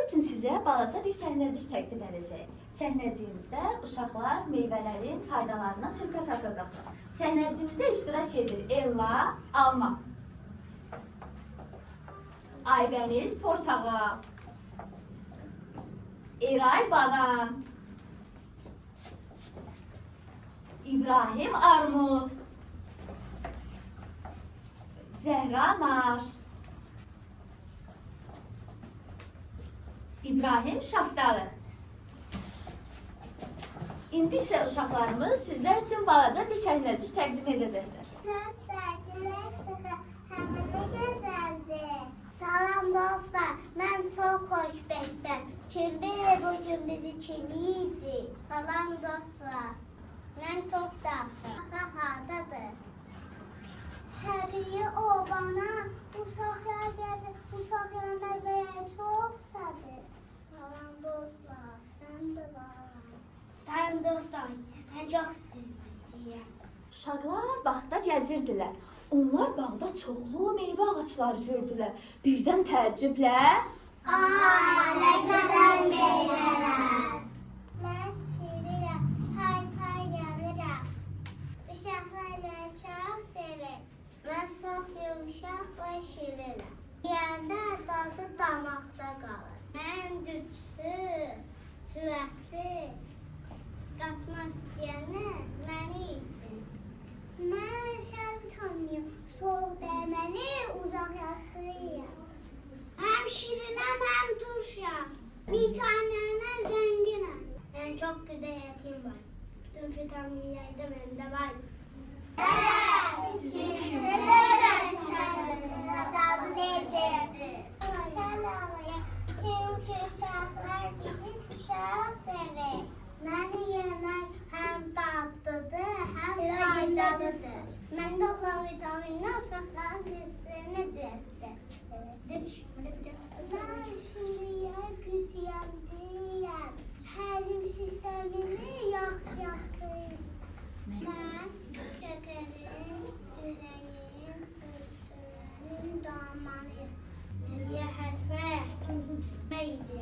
Bugün sizə balaca bir səhnəcik təqdim edəcək. Səhnəciyimizdə uşaqlar meyvələrin faydalarına söhbət açacaqlar. Səhnəciyimizdə iştirak edir Ella alma, Aybəniz portağal, Eray banan, İbrahim armud, Zəhra nar, İbrahim şaftalı. İndi isə uşaqlarımız sizlər üçün balaca bir səhnəcik təqdim edəcəklər. Nəsəkilər çıxı, həminə gözəldir. Salam dostlar, mən çox xoşbəxtəm. Kim bilir bugün bizi kim yiyəcək? Salam dostlar, mən çox daxil. Hardadır? Çəbiyi obana, uşaqlar gəlir, uşaq yeməyə çox səbir. Salam dostlar, mən də varam. Salam dostlar, mən çox sevəcəyəm. Uşaqlar bağda gəzirdilər. Onlar bağda çoxlu meyvə ağacları gördülər. Birdən təəccüblə Nə qədər meyvələr. Mən sevirəm, hay gəlirəm. Uşaqlar məni çox sevir. Mən çox yumuşaq və şirinəm. Yeyəndə dadı damaqda qalır. Mən güclü, sürətli, qaçmaq istəyənə məni yesin. Mən şəb tanıyım, soğuk dəyməni uzaq yastıyım. Həm şirinəm, həm turşam. Vitaminlərlə zənginəm. Mən çox gözəl ətim var. Bütün vitaminlər məndə var. Çünkü uşaqlar bizi çox sevir. Məni yemək həm dadlıdır, həm faydalıdır. Məndə olan vitaminlər uşaqların zihnisini düzəltdir. Mən şuriyə gücləndirəm. Həzm sistemini yaxşılaşdırır. Mən şəkərim, ürəyim, öskürənim, damarım. Nəyə həsmə, meydir.